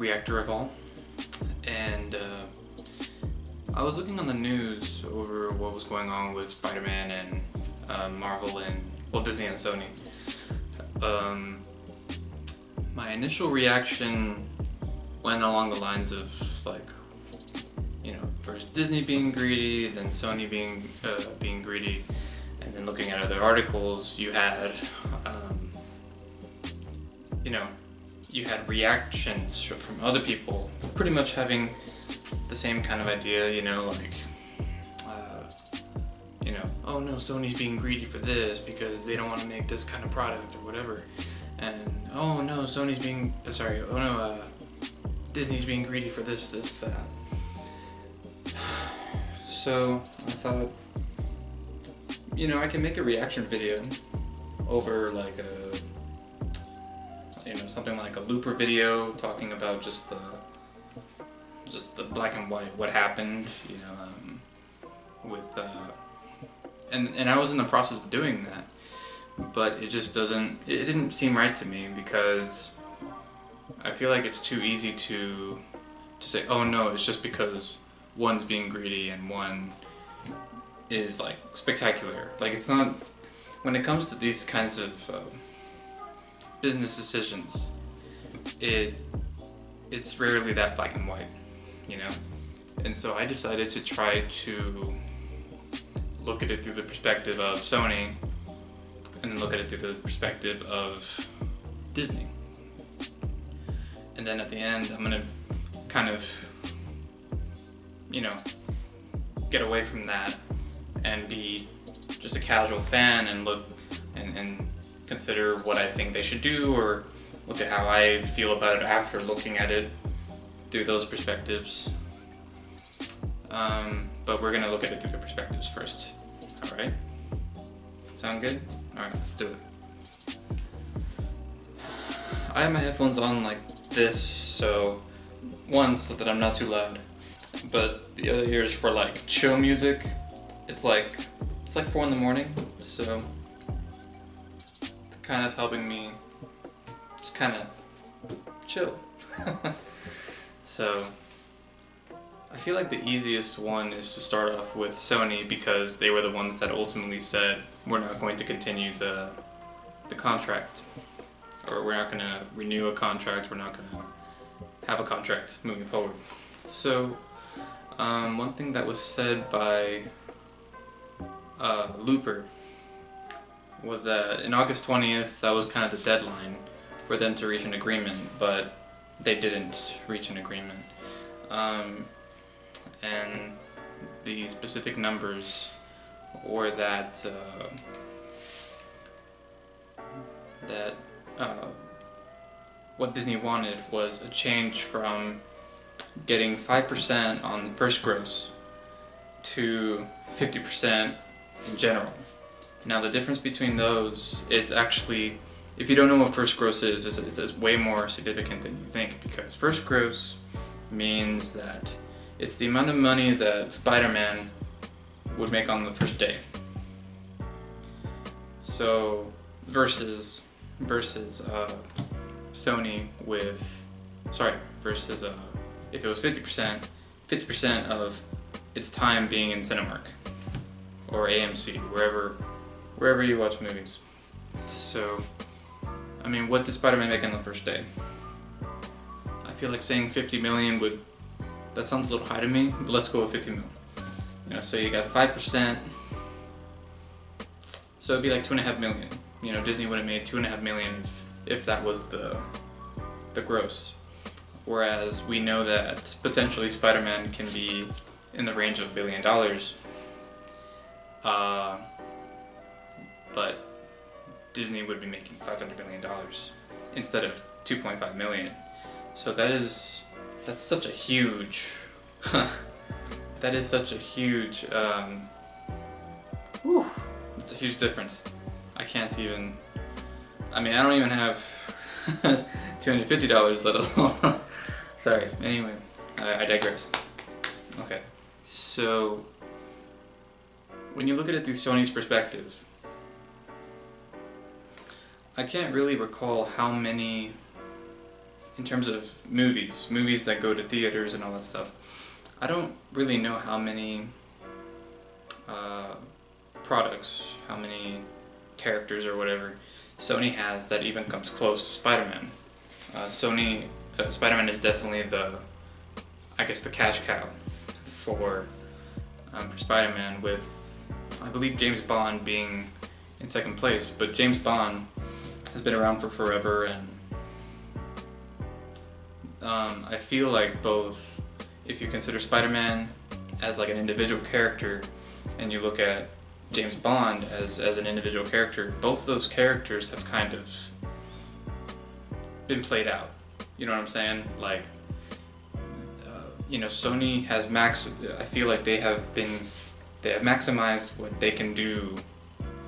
reactor of all, and I was looking on the news over what was going on with Spiderman and Marvel and, well, Disney and Sony. My initial reaction went along the lines of, like, you know, first Disney being greedy, then Sony being greedy, and then looking at other articles, you had you had reactions from other people pretty much having the same kind of idea, like, oh no, Sony's being greedy for this because they don't want to make this kind of product or whatever, and oh no, Disney's being greedy for this, that. So I thought, I can make a reaction video over like something like a looper video talking about just the black and white, what happened, with and I was in the process of doing that, but it didn't seem right to me, because I feel like it's too easy to say, oh no, it's just because one's being greedy and one is like spectacular. Like, it's not, when it comes to these kinds of business decisions, it's rarely that black and white, and so I decided to try to look at it through the perspective of Sony, and then look at it through the perspective of Disney. And then at the end, I'm gonna kind of, get away from that and be just a casual fan and look and consider what I think they should do, or look at how I feel about it after looking at it through those perspectives. But we're gonna look at it through the perspectives first. All right? Sound good? All right, let's do it. I have my headphones on like this, so that I'm not too loud, but the other ear is for like chill music. It's like 4 in the morning, so it's kind of helping me just kind of chill. So I feel like the easiest one is to start off with Sony, because they were the ones that ultimately said we're not going to continue the contract, or we're not going to renew a contract, we're not going to have a contract moving forward. So one thing that was said by Looper was that in August 20th, that was kind of the deadline for them to reach an agreement, but they didn't reach an agreement. And the specific numbers were that what Disney wanted was a change from getting 5% on first gross to 50% in general. Now the difference between those is actually, if you don't know what first gross is, it's way more significant than you think, because first gross means that it's the amount of money that Spiderman would make on the first day. So versus Sony versus if it was 50% of its time being in Cinemark or AMC, wherever you watch movies. So, I mean, what did Spider-Man make on the first day? I feel like saying 50 million that sounds a little high to me, but let's go with 50 million. So you got 5%, so it'd be like 2.5 million. Disney would have made 2.5 million if that was the gross. Whereas we know that potentially Spider-Man can be in the range of $1 billion. But Disney would be making $500 million instead of 2.5 million. So that's such a huge, it's a huge difference. I don't even have $250, let alone. Sorry, anyway, I digress. Okay, so when you look at it through Sony's perspective, I can't really recall how many in terms of movies that go to theaters and all that stuff, I don't really know how many products, how many characters or whatever Sony has that even comes close to Spider-Man. Spider-Man is definitely the cash cow for Spider-Man, with I believe James Bond being in second place. But James Bond has been around for forever, and I feel like both, if you consider Spider-Man as like an individual character and you look at James Bond as an individual character, both of those characters have kind of been played out. You know what I'm saying? Like, Sony has I feel like they have maximized what they can do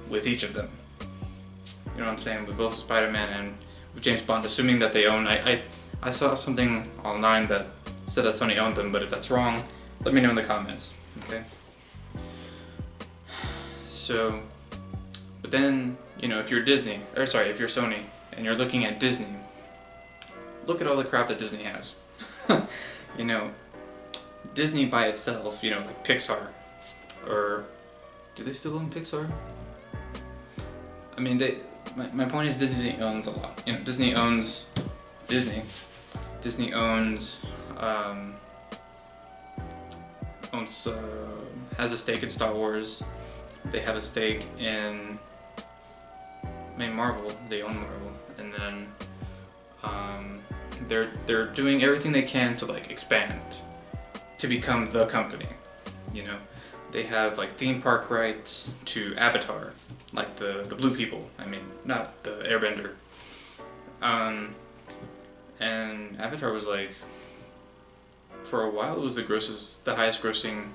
with each of them. You know what I'm saying? With both Spider-Man and with James Bond, assuming that they own. I saw something online that said that Sony owned them, but if that's wrong, let me know in the comments. Okay. So, but then, if you're if you're Sony and you're looking at Disney, look at all the crap that Disney has. Disney by itself, like Pixar, or do they still own Pixar? I mean, my point is Disney owns a lot. Disney owns Disney. Disney owns has a stake in Star Wars. They have a stake in Marvel. They own Marvel, and then they're doing everything they can to like expand, to become the company. They have like theme park rights to Avatar, like the blue people. I mean, not the Airbender. And Avatar was like, for a while, it was the highest grossing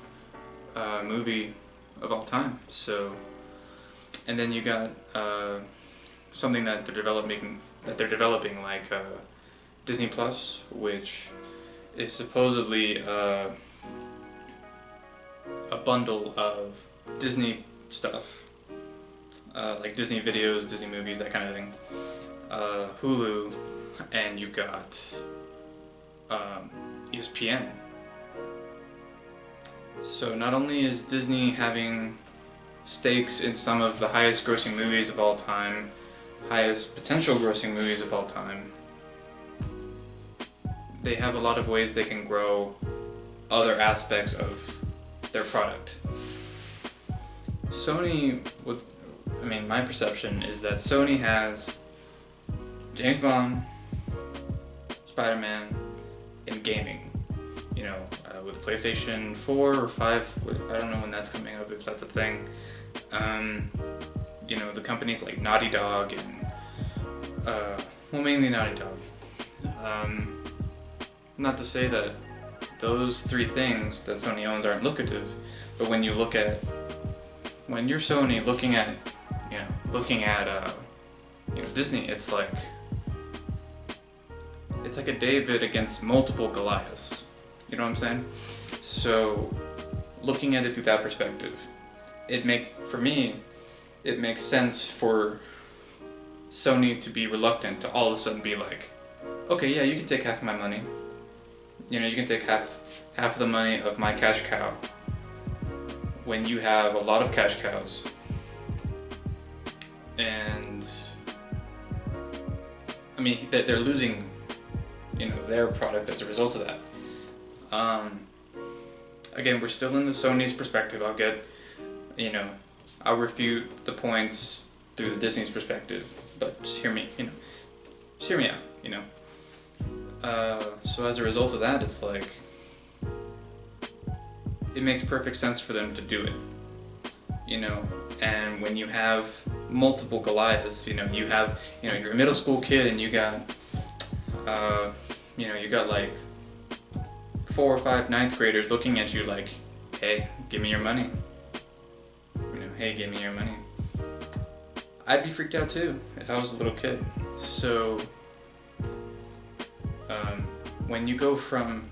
movie of all time. So, and then you got something that they're developing like Disney Plus, which is supposedly a bundle of Disney stuff, like Disney videos, Disney movies, that kind of thing. Hulu, and you got ESPN. So not only is Disney having stakes in some of the highest grossing movies of all time, highest potential grossing movies of all time, they have a lot of ways they can grow other aspects of their product. My perception is that Sony has James Bond, Spider-Man, and gaming. With PlayStation 4 or 5, I don't know when that's coming up, if that's a thing. The companies like Naughty Dog and, mainly Naughty Dog. Not to say that those three things that Sony owns aren't lucrative, but when you're Sony looking at Disney, it's like a David against multiple Goliaths. You know what I'm saying? So, looking at it through that perspective, it makes sense for Sony to be reluctant to all of a sudden be like, okay, yeah, you can take half of my money. You can take half of the money of my cash cow, when you have a lot of cash cows. And they're losing their product as a result of that. Again, we're still in the Sony's perspective. I'll refute the points through the Disney's perspective, but just hear me out. So as a result of that, it's like, it makes perfect sense for them to do it. And when you have multiple Goliaths, you're a middle school kid and you got like 4 or 5 ninth graders looking at you like, hey, give me your money. Hey, give me your money. I'd be freaked out too if I was a little kid. So, when you go from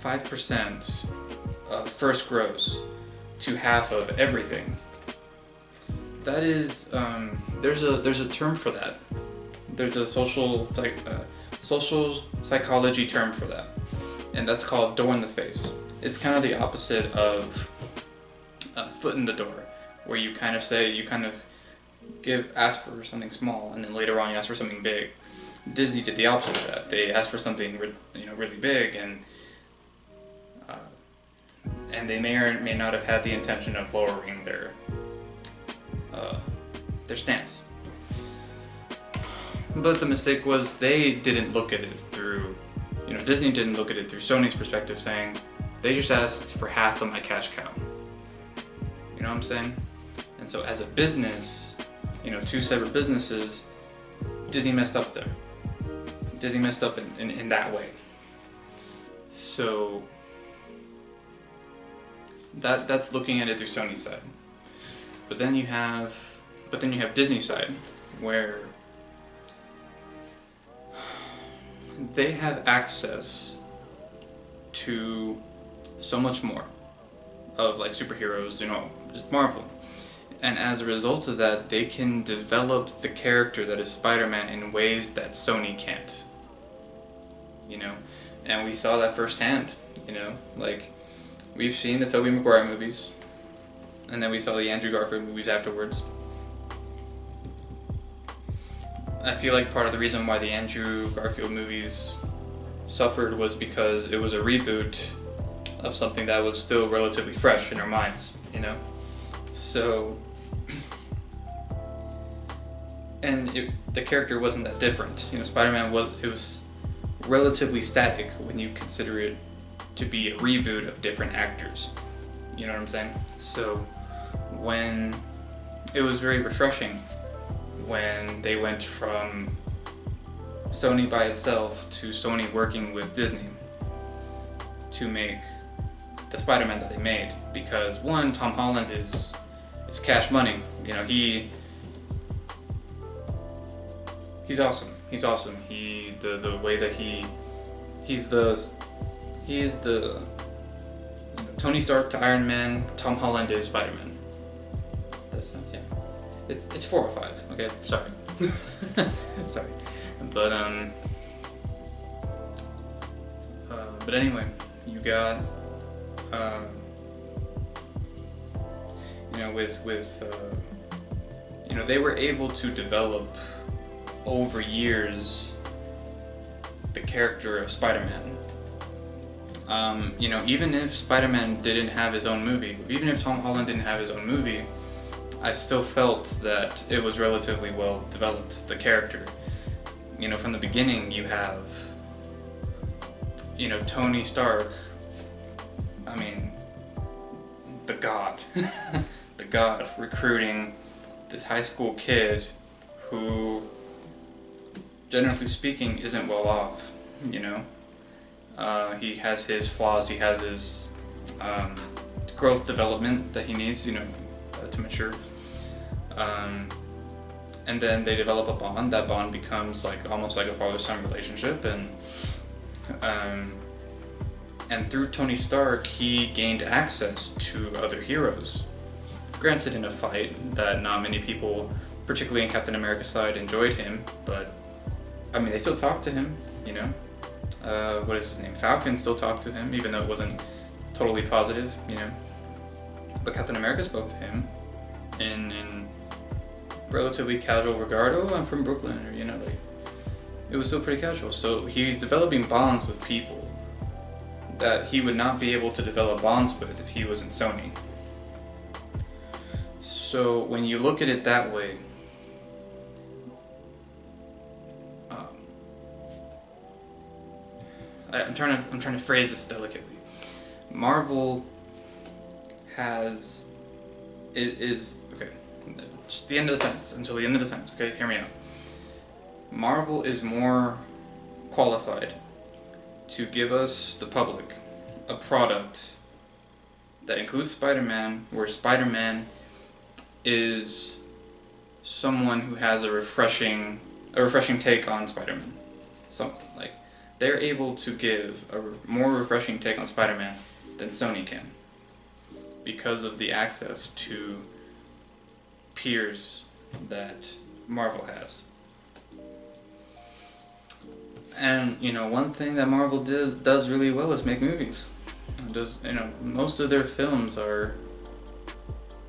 5% of first gross to half of everything, that is, there's a term for that. There's a social psychology term for that, and that's called door in the face. It's kind of the opposite of foot in the door, where you kind of ask for something small, and then later on you ask for something big. Disney did the opposite of that. They asked for something really big, and they may or may not have had the intention of lowering their stance. But the mistake was they didn't look at it through, Disney didn't look at it through Sony's perspective, saying, they just asked for half of my cash cow. You know what I'm saying? And so as a business, two separate businesses, Disney messed up there. Disney messed up in that way. So that's looking at it through Sony's side. But then you have Disney's side, where they have access to so much more of like superheroes, just Marvel. And as a result of that, they can develop the character that is Spider-Man in ways that Sony can't. And we saw that firsthand, like we've seen the Tobey Maguire movies, and then we saw the Andrew Garfield movies afterwards. I feel like part of the reason why the Andrew Garfield movies suffered was because it was a reboot of something that was still relatively fresh in our minds, So, and the character wasn't that different. Spider-Man was relatively static when you consider it to be a reboot of different actors. You know what I'm saying? So, when it was very refreshing when they went from Sony by itself to Sony working with Disney to make the Spider-Man that they made, because one, Tom Holland is cash money. He's awesome. He's awesome. The way that he's the Tony Stark to Iron Man. Tom Holland is Spider-Man. That's yeah. It's 4 or 5. Okay, sorry. Sorry, but anyway, you got they were able to develop over years the character of Spider-Man. Even if Spider-Man didn't have his own movie, even if Tom Holland didn't have his own movie, I still felt that it was relatively well developed, the character. From the beginning you have, Tony Stark, the God, the God recruiting this high school kid who, generally speaking, isn't well off, he has his flaws, he has his growth development that he needs, to mature. And then they develop a bond. That bond becomes almost like a father-son relationship, and through Tony Stark, he gained access to other heroes. Granted, in a fight that not many people, particularly in Captain America's side, enjoyed him, but they still talked to him. What is his name? Falcon still talked to him, even though it wasn't totally positive. But Captain America spoke to him in relatively casual regard. Oh, I'm from Brooklyn, or it was still pretty casual. So he's developing bonds with people that he would not be able to develop bonds with if he was in Sony. So when you look at it that way, I'm trying to phrase this delicately. Marvel is okay. Just the end of the sentence, until the end of the sentence, okay? Hear me out. Marvel is more qualified to give us, the public, a product that includes Spider-Man, where Spider-Man is someone who has a refreshing take on Spider-Man. They're able to give a more refreshing take on Spider-Man than Sony can, because of the access to peers that Marvel has. And you know, one thing that Marvel does really well is make movies. Most of their films are.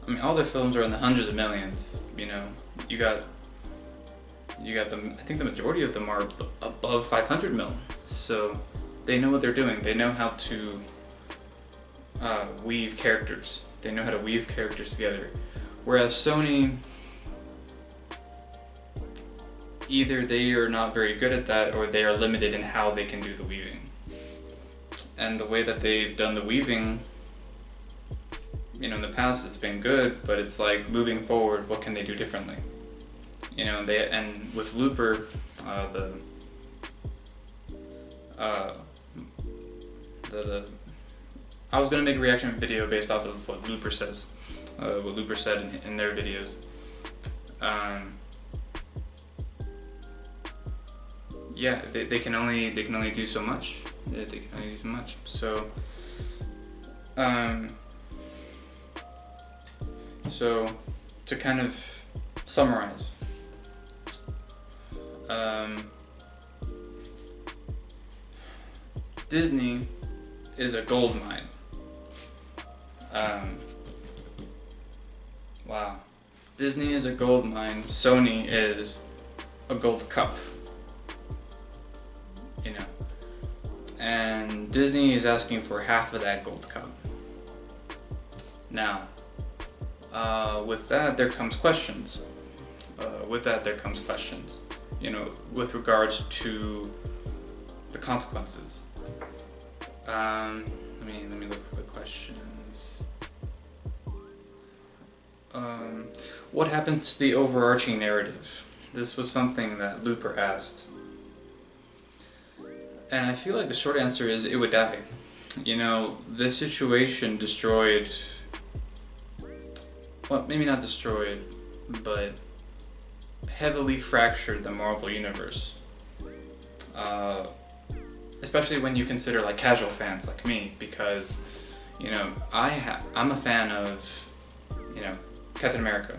I mean, all their films are in the hundreds of millions. You know, you got them. I think the majority of them are above 500 mil. So they know what they're doing. They know how to weave characters. They know how to weave characters together. Whereas Sony, either they are not very good at that, or they are limited in how they can do the weaving. And the way that they've done the weaving, you know, in the past it's been good, but it's like moving forward, what can they do differently? You know, and with Looper, I was gonna make a reaction video based off of what Looper says, what Looper said in their videos. Yeah, they can only do so much. They can only do so much. So, so to kind of summarize, Disney is a gold mine. Wow. Disney is a gold mine. Sony is a gold cup. You know. And Disney is asking for half of that gold cup. Now, with that there comes questions. You know, with regards to the consequences. Let me look for the questions. What happens to the overarching narrative? This was something that Looper asked. And I feel like the short answer is it would die. You know, this situation destroyed, well, maybe not destroyed, but heavily fractured the Marvel Universe. Especially when you consider like casual fans like me, because, you know, I'm a fan of, you know, Captain America,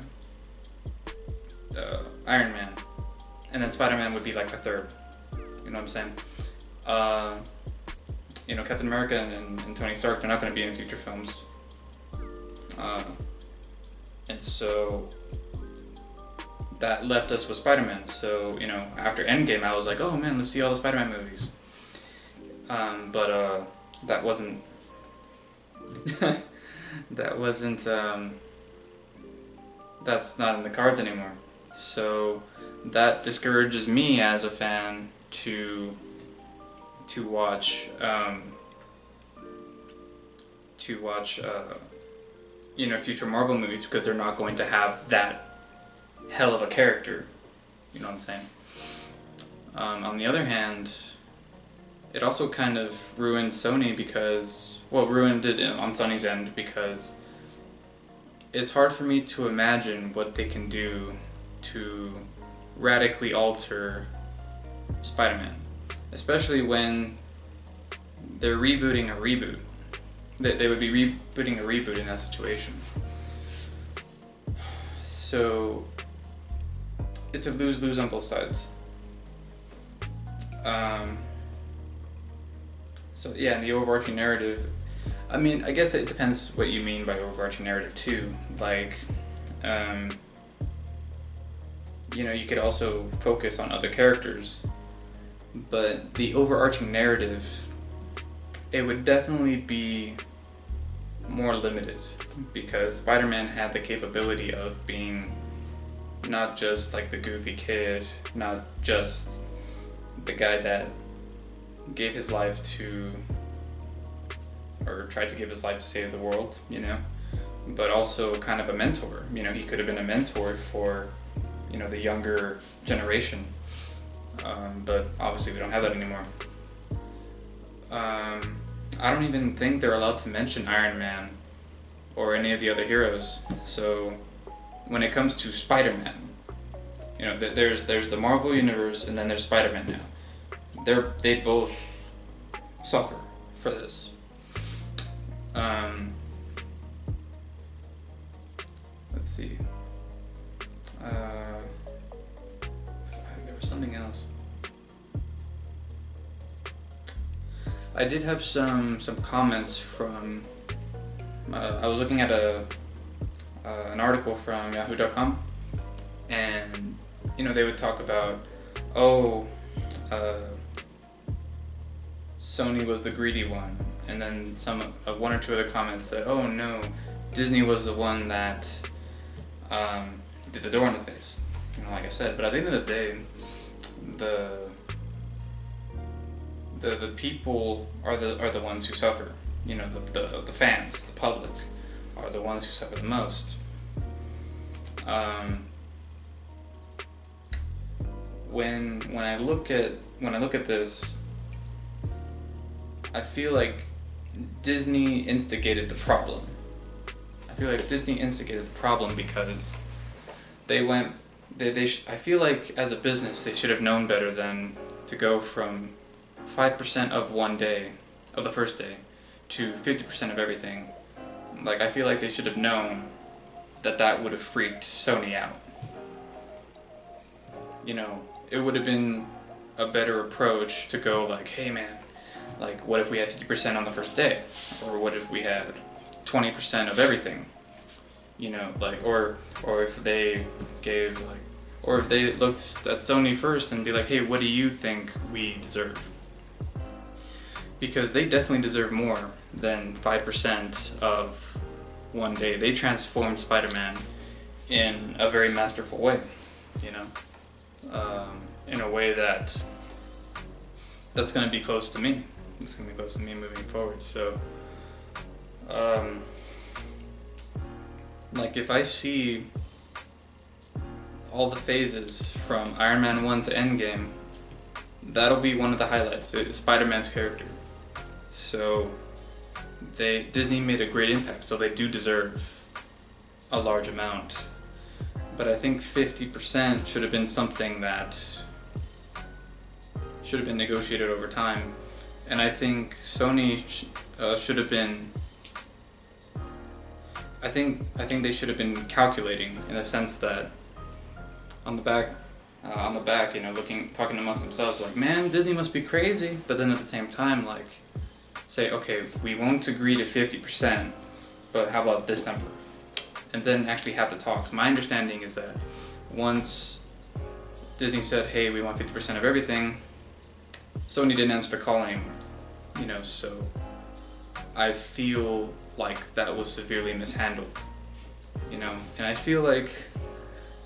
Iron Man, and then Spiderman would be like a third. You know what I'm saying? You know, Captain America and Tony Stark, they're not going to be in future films. And so that left us with Spider-Man. So, you know, after Endgame, I was like, oh man, let's see all the Spider-Man movies. But that wasn't that's not in the cards anymore. So that discourages me as a fan to watch you know, future Marvel movies, because they're not going to have that hell of a character. You know what I'm saying? On the other hand, it also kind of ruined Sony because, well, ruined it on Sony's end, because it's hard for me to imagine what they can do to radically alter Spider-Man, especially when they're rebooting a reboot. They would be rebooting a reboot in that situation. So it's a lose-lose on both sides. So yeah, and the overarching narrative, I mean, I guess it depends what you mean by overarching narrative too. Like, you know, you could also focus on other characters, but the overarching narrative, it would definitely be more limited, because Spider-Man had the capability of being not just like the goofy kid, not just the guy that gave his life to, or tried to give his life to save the world, you know, but also kind of a mentor. You know, he could have been a mentor for, you know, the younger generation, but obviously we don't have that anymore. I don't even think they're allowed to mention Iron Man or any of the other heroes. So when it comes to Spider-Man, you know, there's the Marvel Universe, and then there's Spider-Man now. They both suffer for this. Let's see. There was something else. I did have some comments from. I was looking at an article from Yahoo.com, and they would talk about, oh, Sony was the greedy one, and then one or two other comments said, oh no, Disney was the one that did the door in the face. Like I said, but at the end of the day, the people are the ones who suffer. The fans, the public, are the ones who suffer the most. When I look at this, I feel like Disney instigated the problem. Because I feel like as a business they should have known better than to go from 5% of one day, of the first day, to 50% of everything. Like, I feel like they should have known that would have freaked Sony out. It would have been a better approach to go like, hey man, like what if we had 50% on the first day? Or what if we had 20% of everything? Or if they gave or if they looked at Sony first and be like, hey, what do you think we deserve? Because they definitely deserve more than 5% of one day. They transformed Spider-Man in a very masterful way, in a way that's going to be close to me. It's going to be close to me moving forward. So, if I see all the phases from Iron Man 1 to Endgame, that'll be one of the highlights. It's Spider-Man's character. So Disney made a great impact, so they do deserve a large amount. But I think 50% should have been something that should have been negotiated over time. And I think Sony should have been. I think they should have been calculating, in the sense that on the back, talking amongst themselves, like, man, Disney must be crazy. But then at the same time, say, okay, we won't agree to 50%, but how about this number? And then actually have the talks. My understanding is that once Disney said, hey, we want 50% of everything, Sony didn't answer the call anymore. So I feel like that was severely mishandled. And I feel like,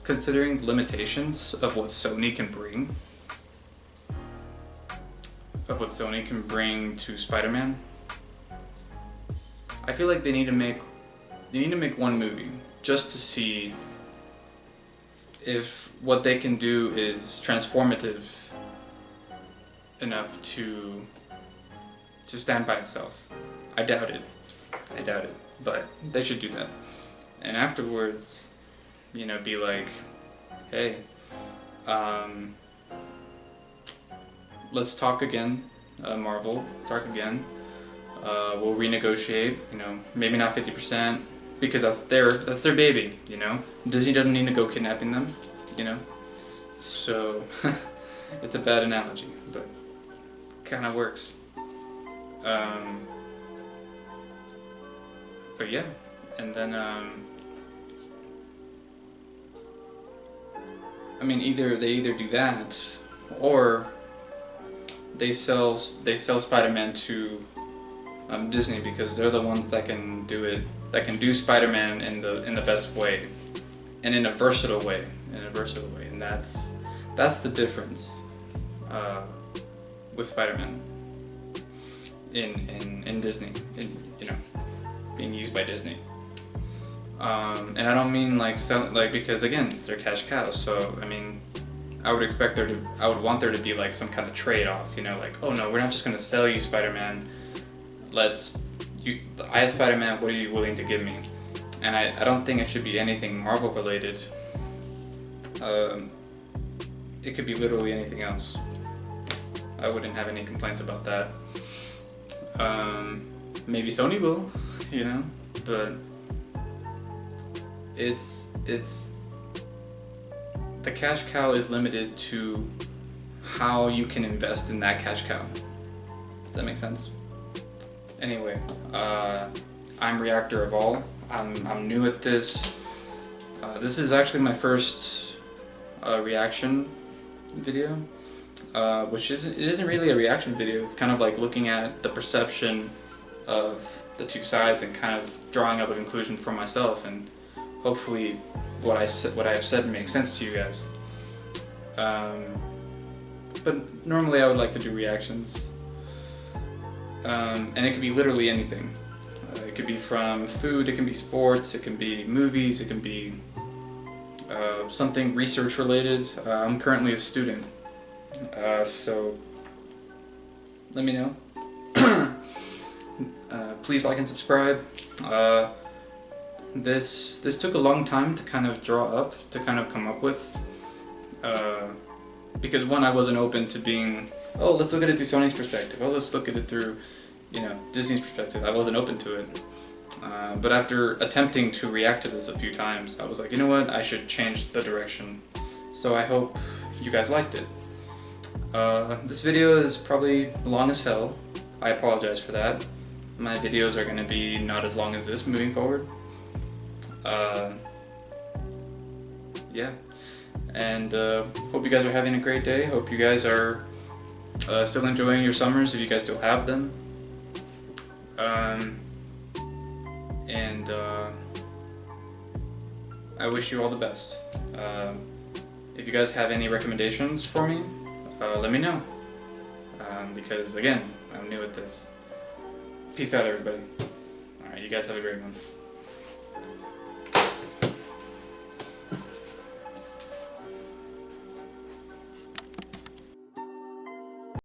considering the limitations of what Sony can bring, to Spider-Man, I feel like they need to make one movie just to see if what they can do is transformative enough to stand by itself. I doubt it, but they should do that. And afterwards, be like, hey, let's talk again, Marvel, talk again. We'll renegotiate, maybe not 50%, because that's their baby, Disney doesn't need to go kidnapping them, So it's a bad analogy, but kind of works. But yeah, and then either they do that, or they sell Spider-Man to Disney, because they're the ones that can do it, that can do Spider-Man in the best way, and in a versatile way, and that's the difference with Spider-Man in Disney, being used by Disney. And I don't mean because again, it's their cash cow. So I would want there to be some kind of trade-off. Oh no, we're not just gonna sell you Spider-Man. I have Spider-Man. What are you willing to give me? And I don't think it should be anything Marvel related. It could be literally anything else. I wouldn't have any complaints about that. Maybe Sony will, but it's the cash cow is limited to how you can invest in that cash cow. Does that make sense? Anyway, I'm Reactor of All. I'm new at this. This is actually my first reaction video, which isn't really a reaction video. It's kind of like looking at the perception of the two sides and kind of drawing up a conclusion for myself, and hopefully what I have said makes sense to you guys. But normally I would like to do reactions, and it could be literally anything. It could be from food, it can be sports, it can be movies, it can be something research related. I'm currently a student, so let me know. Please like and subscribe. This took a long time to kind of draw up, to kind of come up with, because one, I wasn't open to being, oh, let's look at it through Sony's perspective, oh, let's look at it through, you know, Disney's perspective. I wasn't open to it. But after attempting to react to this a few times, I was like, you know what, I should change the direction. So I hope you guys liked it. This video is probably long as hell. I apologize for that. My videos are going to be not as long as this moving forward. Yeah. And hope you guys are having a great day. Hope you guys are still enjoying your summers, if you guys still have them. I wish you all the best. If you guys have any recommendations for me, let me know. Because again, I'm new at this. Peace out, everybody. Alright, you guys have a great one.